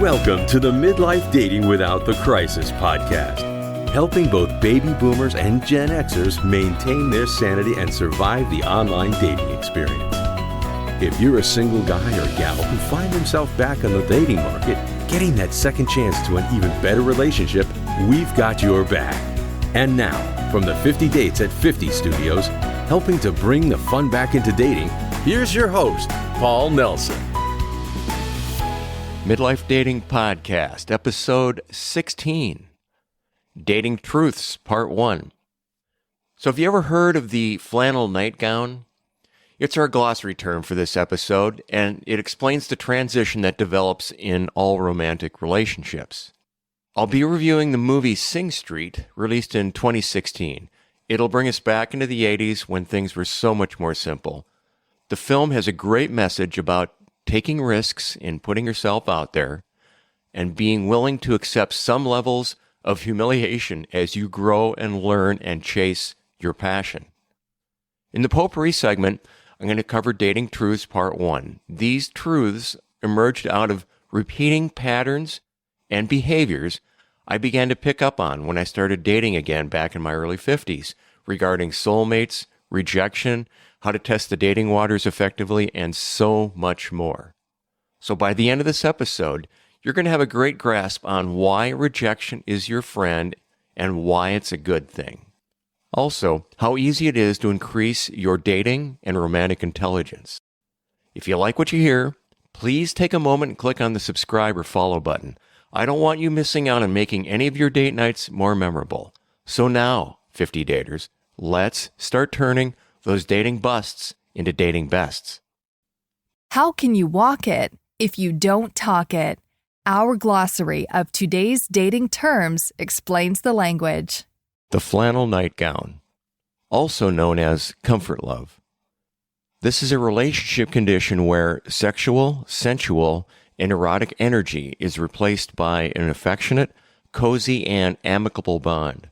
Welcome to the Midlife Dating Without the Crisis podcast, helping both baby boomers and Gen Xers maintain their sanity and survive the online dating experience. If you're a single guy or gal who find himself back on the dating market, getting that second chance to an even better relationship, we've got your back. And now, from the 50 Dates at 50 studios, helping to bring the fun back into dating, here's your host, Paul Nelson. Midlife Dating Podcast, Episode 16, Dating Truths, Part 1. So have you ever heard of the flannel nightgown? It's our glossary term for this episode, and it explains the transition that develops in all romantic relationships. I'll be reviewing the movie Sing Street, released in 2016. It'll bring us back into the 80s when things were so much more simple. The film has a great message about taking risks in putting yourself out there and being willing to accept some levels of humiliation as you grow and learn and chase your passion. In the Potpourri Segment, I'm going to cover Dating Truths Part 1. These truths emerged out of repeating patterns and behaviors I began to pick up on when I started dating again back in my early 50s regarding soulmates, rejection, how to test the dating waters effectively, and so much more. So by the end of this episode, you're going to have a great grasp on why rejection is your friend and why it's a good thing. Also, how easy it is to increase your dating and romantic intelligence. If you like what you hear, please take a moment and click on the subscribe or follow button. I don't want you missing out on making any of your date nights more memorable. So now, 50 daters, let's start turning those dating busts into dating bests. How can you walk it if you don't talk it? Our glossary of today's dating terms explains the language. The flannel nightgown, also known as comfort love. This is a relationship condition where sexual, sensual, and erotic energy is replaced by an affectionate, cozy, and amicable bond.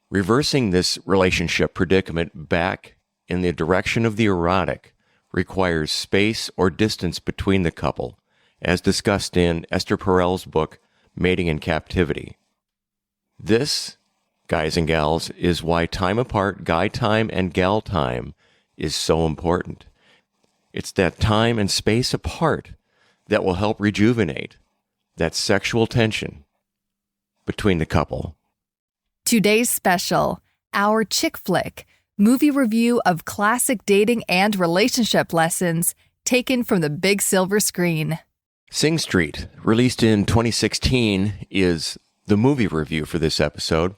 Reversing this relationship predicament back in the direction of the erotic requires space or distance between the couple, as discussed in Esther Perel's book, Mating in Captivity. This, guys and gals, is why time apart, guy time and gal time, is so important. It's that time and space apart that will help rejuvenate that sexual tension between the couple. Today's special, our chick flick, movie review of classic dating and relationship lessons taken from the big silver screen. Sing Street, released in 2016, is the movie review for this episode.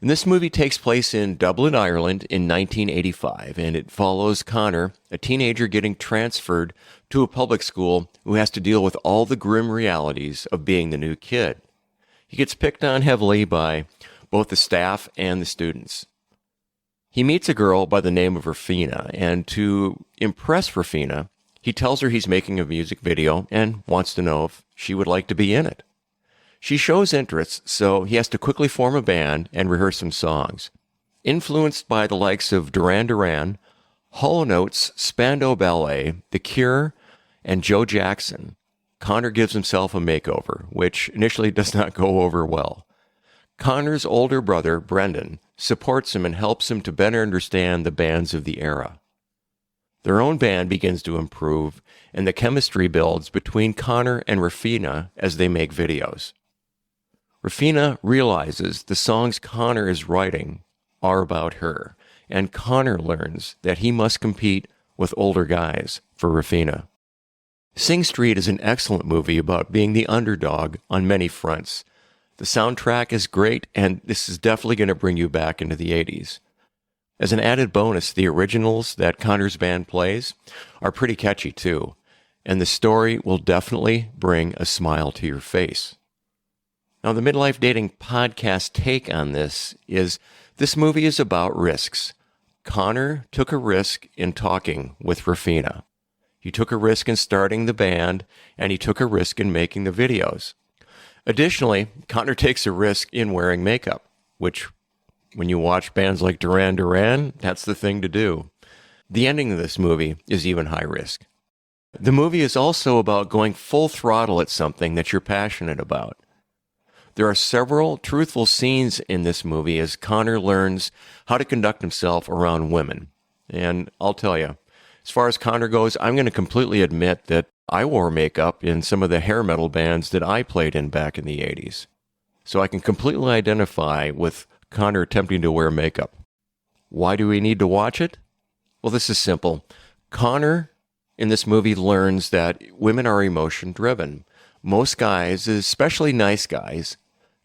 And this movie takes place in Dublin, Ireland in 1985, and it follows Connor, a teenager getting transferred to a public school who has to deal with all the grim realities of being the new kid. He gets picked on heavily by both the staff and the students. He meets a girl by the name of Rufina, and to impress Rufina, he tells her he's making a music video and wants to know if she would like to be in it. She shows interest, so he has to quickly form a band and rehearse some songs. Influenced by the likes of Duran Duran, Hall & Oates, Spandau Ballet, The Cure, and Joe Jackson, Connor gives himself a makeover, which initially does not go over well. Connor's older brother, Brendan, supports him and helps him to better understand the bands of the era. Their own band begins to improve, and the chemistry builds between Connor and Rufina as they make videos. Rufina realizes the songs Connor is writing are about her, and Connor learns that he must compete with older guys for Rufina. Sing Street is an excellent movie about being the underdog on many fronts. The soundtrack is great, and this is definitely going to bring you back into the 80s. As an added bonus, the originals that Connor's band plays are pretty catchy too, and the story will definitely bring a smile to your face. Now, the Midlife Dating Podcast take on this movie is about risks. Connor took a risk in talking with Rufina. He took a risk in starting the band, and he took a risk in making the videos. Additionally, Connor takes a risk in wearing makeup, which, when you watch bands like Duran Duran, that's the thing to do. The ending of this movie is even high risk. The movie is also about going full throttle at something that you're passionate about. There are several truthful scenes in this movie as Connor learns how to conduct himself around women. And I'll tell you, as far as Connor goes, I'm going to completely admit that I wore makeup in some of the hair metal bands that I played in back in the 80s. So I can completely identify with Connor attempting to wear makeup. Why do we need to watch it? Well, this is simple. Connor in this movie learns that women are emotion-driven. Most guys, especially nice guys,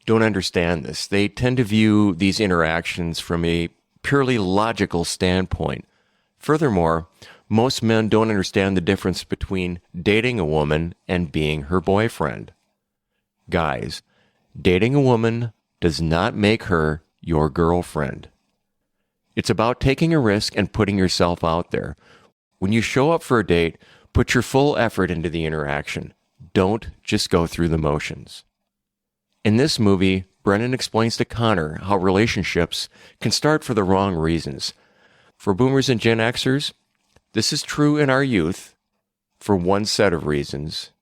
don't understand this. They tend to view these interactions from a purely logical standpoint. Furthermore, most men don't understand the difference between dating a woman and being her boyfriend. Guys, dating a woman does not make her your girlfriend. It's about taking a risk and putting yourself out there. When you show up for a date, put your full effort into the interaction. Don't just go through the motions. In this movie, Brennan explains to Connor how relationships can start for the wrong reasons. For boomers and Gen Xers, this is true in our youth for one set of reasons,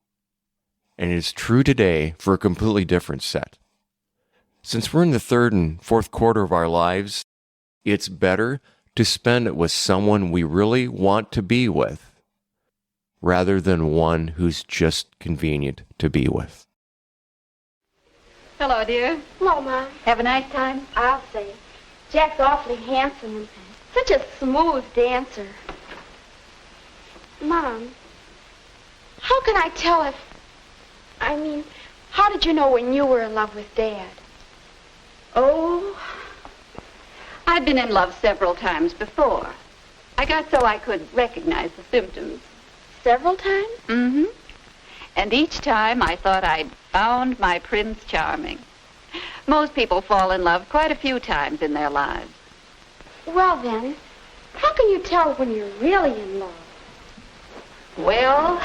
and it is true today for a completely different set. Since we're in the third and fourth quarter of our lives, it's better to spend it with someone we really want to be with, rather than one who's just convenient to be with. Hello, dear. Hello, Mom. Have a nice time? I'll say. Jack's awfully handsome and such a smooth dancer. Mom, how can I tell if... how did you know when you were in love with Dad? Oh, I'd been in love several times before. I got so I could recognize the symptoms. Several times? Mm-hmm. And each time I thought I'd found my Prince Charming. Most people fall in love quite a few times in their lives. Well, then, how can you tell when you're really in love? Well,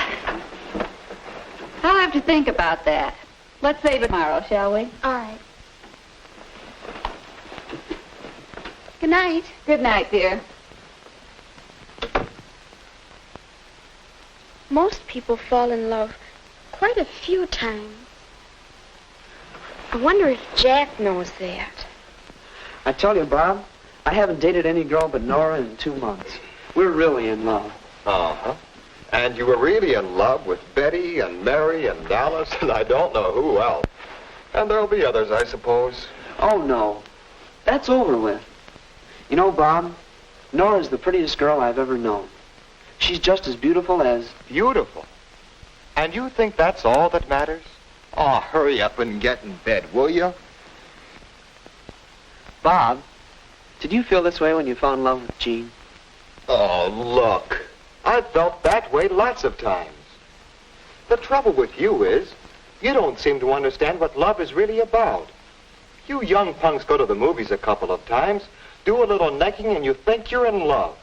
I'll have to think about that. Let's save it tomorrow, shall we? All right. Good night. Good night, dear. Most people fall in love quite a few times. I wonder if Jack knows that. I tell you, Bob, I haven't dated any girl but Nora in 2 months. We're really in love. Uh-huh. And you were really in love with Betty and Mary and Alice and I don't know who else. And there'll be others, I suppose. Oh, no. That's over with. You know, Bob, Nora's the prettiest girl I've ever known. She's just as beautiful as... Beautiful. And you think that's all that matters? Oh, hurry up and get in bed, will you? Bob, did you feel this way when you fell in love with Jean? Oh, look. I've felt that way lots of times. The trouble with you is, you don't seem to understand what love is really about. You young punks go to the movies a couple of times, do a little necking, and you think you're in love.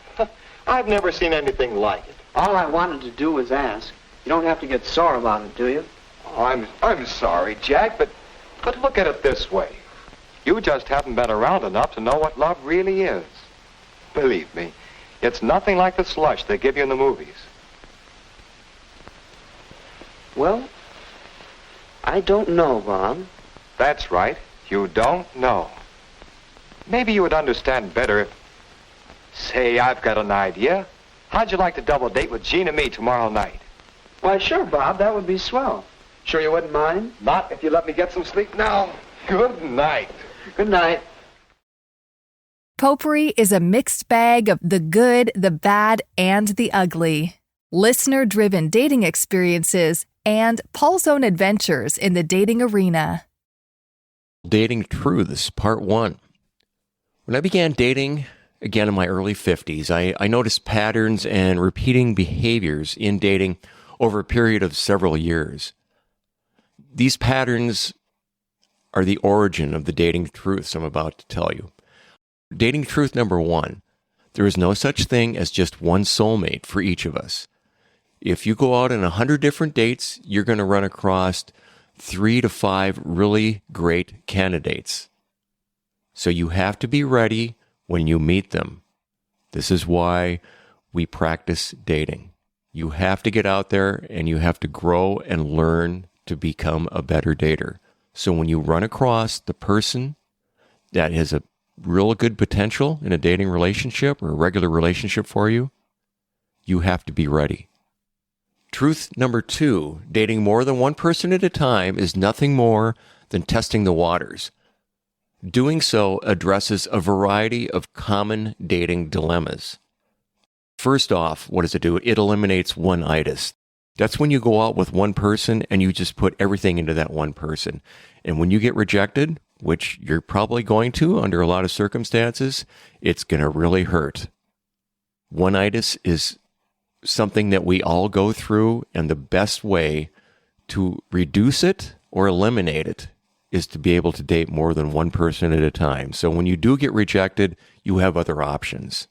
I've never seen anything like it. All I wanted to do was ask. You don't have to get sore about it, do you? Oh, I'm sorry, Jack, but look at it this way. You just haven't been around enough to know what love really is. Believe me, it's nothing like the slush they give you in the movies. Well, I don't know, Bob. That's right. You don't know. Maybe you would understand better if... Say, I've got an idea. How'd you like to double date with Jean and me tomorrow night? Why, sure, Bob. That would be swell. Sure you wouldn't mind? Not if you let me get some sleep now. Good night. Good night. Potpourri is a mixed bag of the good, the bad, and the ugly. Listener-driven dating experiences and Paul's own adventures in the dating arena. Dating Truths, Part 1. When I began dating, again in my early 50s, I noticed patterns and repeating behaviors in dating over a period of several years. These patterns are the origin of the dating truths I'm about to tell you. Dating truth number 1, there is no such thing as just one soulmate for each of us. If you go out on 100 different dates, you're going to run across 3 to 5 really great candidates. So you have to be ready when you meet them. This is why we practice dating. You have to get out there and you have to grow and learn to become a better dater. So when you run across the person that has a real good potential in a dating relationship or a regular relationship for you, you have to be ready. Truth number 2, dating more than one person at a time is nothing more than testing the waters. Doing so addresses a variety of common dating dilemmas. First off, what does it do? It eliminates one-itis. That's when you go out with one person and you just put everything into that one person. And when you get rejected, which you're probably going to under a lot of circumstances, it's going to really hurt. One-itis is something that we all go through, and the best way to reduce it or eliminate it is to be able to date more than one person at a time. So when you do get rejected, you have other options.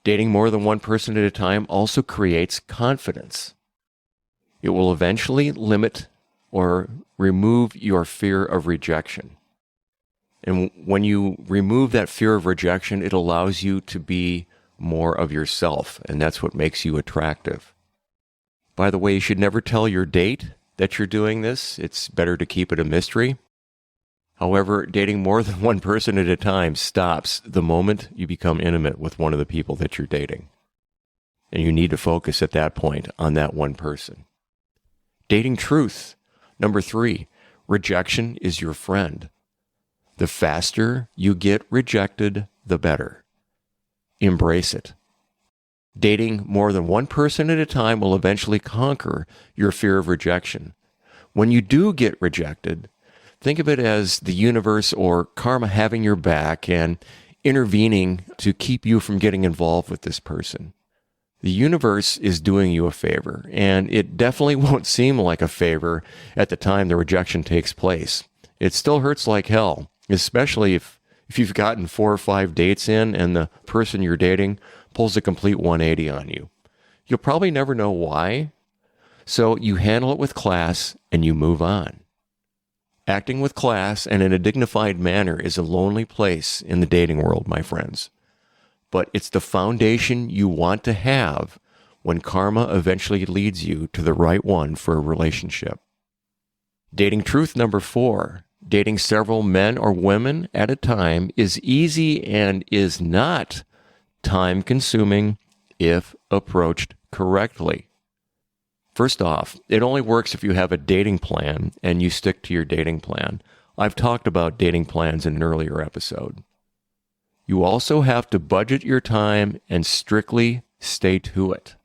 Dating more than one person at a time also creates confidence. It will eventually limit or remove your fear of rejection. And when you remove that fear of rejection, it allows you to be more of yourself, and that's what makes you attractive. By the way, you should never tell your date that you're doing this. It's better to keep it a mystery. However, dating more than one person at a time stops the moment you become intimate with one of the people that you're dating. And you need to focus at that point on that one person. Dating truth. Number 3, rejection is your friend. The faster you get rejected, the better. Embrace it. Dating more than one person at a time will eventually conquer your fear of rejection. When you do get rejected, think of it as the universe or karma having your back and intervening to keep you from getting involved with this person. The universe is doing you a favor, and it definitely won't seem like a favor at the time the rejection takes place. It still hurts like hell, especially if you've gotten 4 or 5 dates in and the person you're dating pulls a complete 180 on you. You'll probably never know why, so you handle it with class and you move on. Acting with class and in a dignified manner is a lonely place in the dating world, my friends. But it's the foundation you want to have when karma eventually leads you to the right one for a relationship. Dating truth number 4. Dating several men or women at a time is easy and is not time-consuming if approached correctly. First off, it only works if you have a dating plan and you stick to your dating plan. I've talked about dating plans in an earlier episode. You also have to budget your time and strictly stay to it.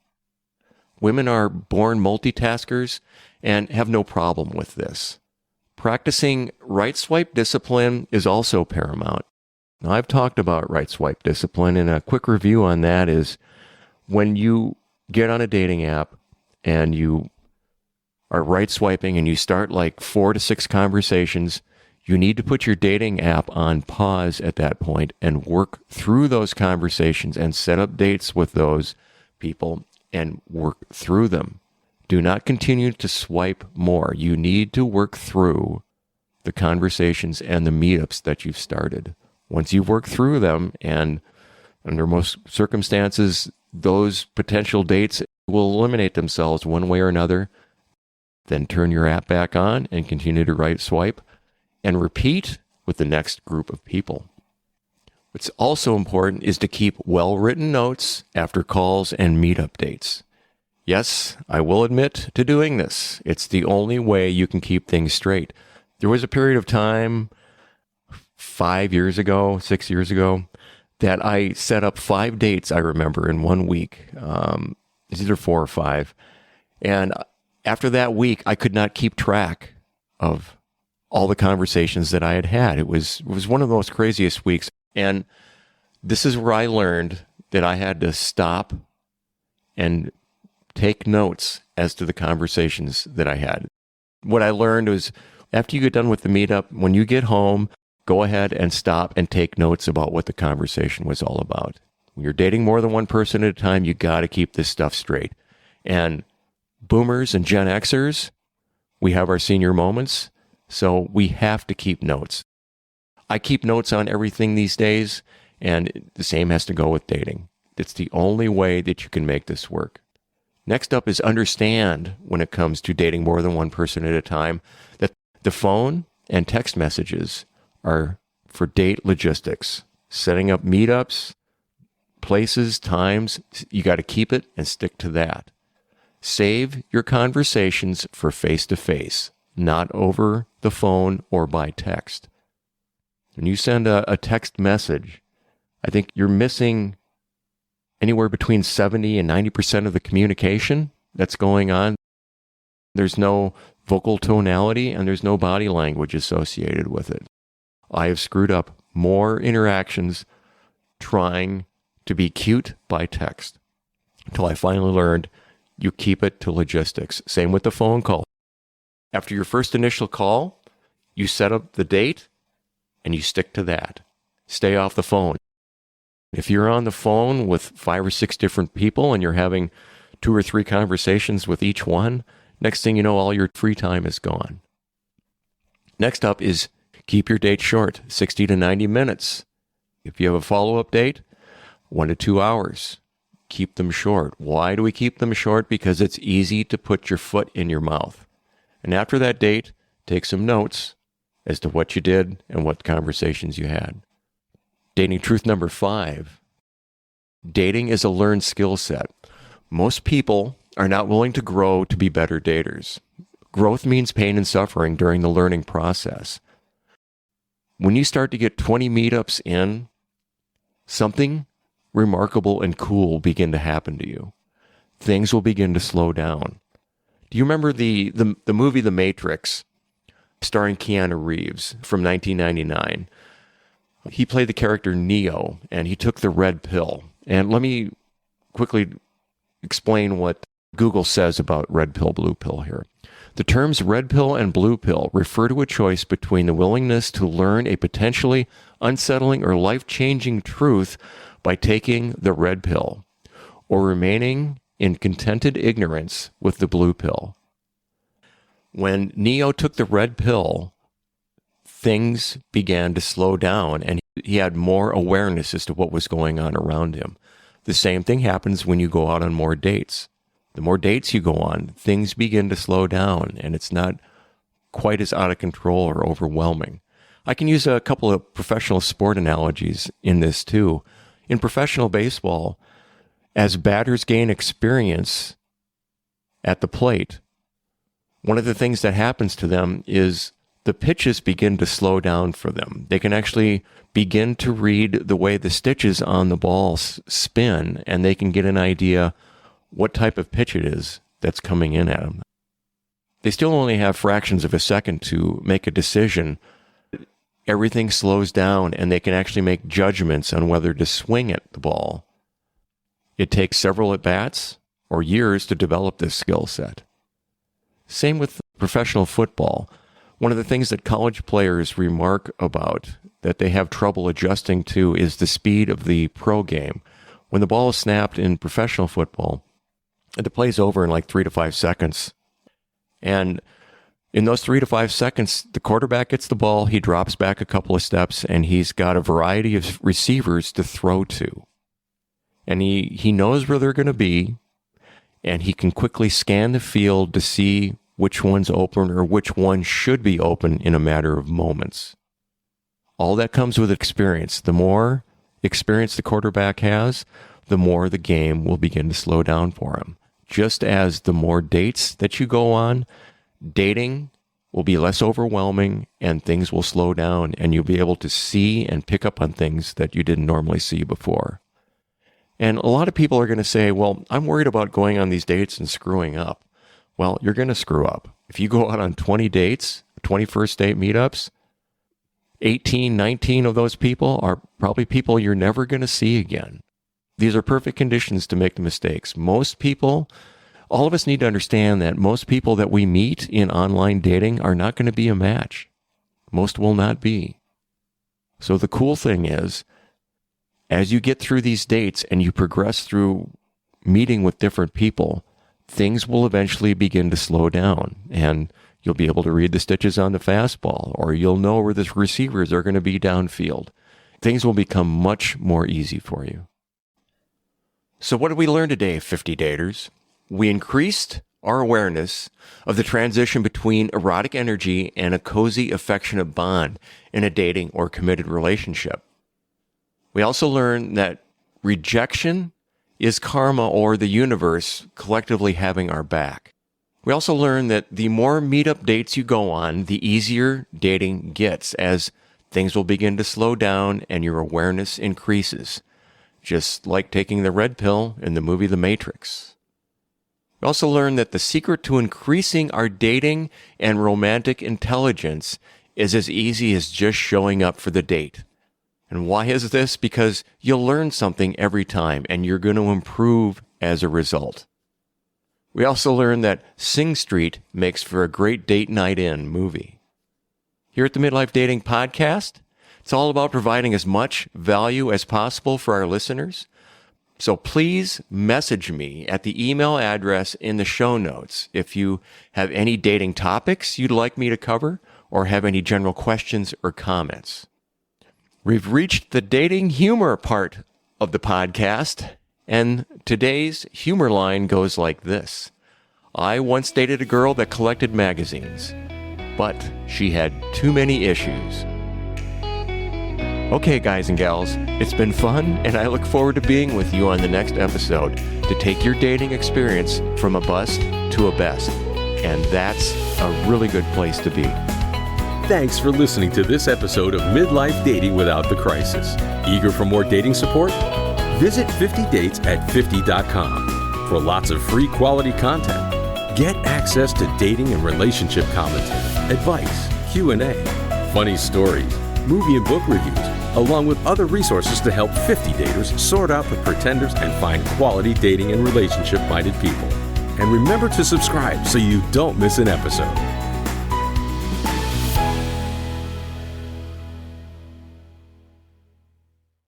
Women are born multitaskers and have no problem with this. Practicing right swipe discipline is also paramount. Now, I've talked about right swipe discipline, and a quick review on that is when you get on a dating app and you are right swiping and you start like 4 to 6 conversations, you need to put your dating app on pause at that point and work through those conversations and set up dates with those people and work through them. Do not continue to swipe more. You need to work through the conversations and the meetups that you've started. Once you've worked through them, and under most circumstances, those potential dates will eliminate themselves one way or another, then turn your app back on and continue to right swipe and repeat with the next group of people. What's also important is to keep well-written notes after calls and meetup dates. Yes, I will admit to doing this. It's the only way you can keep things straight. There was a period of time 5 years ago, 6 years ago, that I set up 5 dates, I remember, in 1 week. It's either 4 or 5. And after that week, I could not keep track of all the conversations that I had had. It was one of the most craziest weeks. And this is where I learned that I had to stop and take notes as to the conversations that I had. What I learned was after you get done with the meetup, when you get home, go ahead and stop and take notes about what the conversation was all about. When you're dating more than one person at a time, you got to keep this stuff straight. And boomers and Gen Xers, we have our senior moments, so we have to keep notes. I keep notes on everything these days, and the same has to go with dating. It's the only way that you can make this work. Next up is understand, when it comes to dating more than one person at a time, that the phone and text messages are for date logistics. Setting up meetups, places, times, you got to keep it and stick to that. Save your conversations for face-to-face, not over the phone or by text. When you send a text message, I think you're missing anywhere between 70 and 90% of the communication that's going on. There's no vocal tonality and there's no body language associated with it. I have screwed up more interactions trying to be cute by text until I finally learned you keep it to logistics. Same with the phone call. After your first initial call, you set up the date and you stick to that. Stay off the phone. If you're on the phone with 5 or 6 different people and you're having 2 or 3 conversations with each one, next thing you know, all your free time is gone. Next up is keep your date short, 60 to 90 minutes. If you have a follow-up date, 1 to 2 hours. Keep them short. Why do we keep them short? Because it's easy to put your foot in your mouth. And after that date, take some notes as to what you did and what conversations you had. Dating truth number 5. Dating is a learned skill set. Most people are not willing to grow to be better daters. Growth means pain and suffering during the learning process. When you start to get 20 meetups in, something remarkable and cool will begin to happen to you. Things will begin to slow down. Do you remember the movie The Matrix, starring Keanu Reeves from 1999? He played the character Neo, and he took the red pill. And let me quickly explain what Google says about red pill, blue pill here. The terms red pill and blue pill refer to a choice between the willingness to learn a potentially unsettling or life-changing truth by taking the red pill, or remaining in contented ignorance with the blue pill. When Neo took the red pill, things began to slow down and he had more awareness as to what was going on around him. The same thing happens when you go out on more dates. The more dates you go on, things begin to slow down and it's not quite as out of control or overwhelming. I can use a couple of professional sport analogies in this too. In professional baseball, as batters gain experience at the plate, one of the things that happens to them is the pitches begin to slow down for them. They can actually begin to read the way the stitches on the ball spin, and they can get an idea what type of pitch it is that's coming in at them. They still only have fractions of a second to make a decision. Everything slows down, and they can actually make judgments on whether to swing at the ball. It takes several at-bats or years to develop this skill set. Same with professional football. One of the things that college players remark about that they have trouble adjusting to is the speed of the pro game. When the ball is snapped in professional football, the play's over in like 3 to 5 seconds. And in those 3 to 5 seconds, the quarterback gets the ball, he drops back a couple of steps, and he's got a variety of receivers to throw to. And he knows where they're going to be, and he can quickly scan the field to see which one's open or which one should be open in a matter of moments. All that comes with experience. The more experience the quarterback has, the more the game will begin to slow down for him. Just as the more dates that you go on, dating will be less overwhelming and things will slow down and you'll be able to see and pick up on things that you didn't normally see before. And a lot of people are going to say, well, I'm worried about going on these dates and screwing up. Well, you're going to screw up. If you go out on 20 dates, 20 first date meetups, 18, 19 of those people are probably people you're never going to see again. These are perfect conditions to make the mistakes. Most people, all of us need to understand that most people that we meet in online dating are not going to be a match. Most will not be. So the cool thing is, as you get through these dates and you progress through meeting with different people, things will eventually begin to slow down and you'll be able to read the stitches on the fastball, or you'll know where the receivers are going to be downfield. Things will become much more easy for you. So what did we learn today, 50 daters? we increased our awareness of the transition between erotic energy and a cozy, affectionate bond in a dating or committed relationship. We also learned that rejection is karma or the universe collectively having our back. We also learned that the more meetup dates you go on, the easier dating gets, as things will begin to slow down and your awareness increases, just like taking the red pill in the movie The Matrix. We also learned that the secret to increasing our dating and romantic intelligence is as easy as just showing up for the date. And why is this? Because you'll learn something every time and you're going to improve as a result. We also learned that Sing Street makes for a great date night in movie. Here at the Midlife Dating Podcast, it's all about providing as much value as possible for our listeners. So please message me at the email address in the show notes if you have any dating topics you'd like me to cover or have any general questions or comments. We've reached the dating humor part of the podcast, and today's humor line goes like this. I once dated a girl that collected magazines, but she had too many issues. Okay, guys and gals, it's been fun, and I look forward to being with you on the next episode to take your dating experience from a bust to a best. And that's a really good place to be. Thanks for listening to this episode of Midlife Dating Without the Crisis. Eager for more dating support? Visit 50dates@50.com for lots of free quality content. Get access to dating and relationship commentary, advice, Q&A, funny stories, movie and book reviews, along with other resources to help 50 daters sort out the pretenders and find quality dating and relationship-minded people. And remember to subscribe so you don't miss an episode.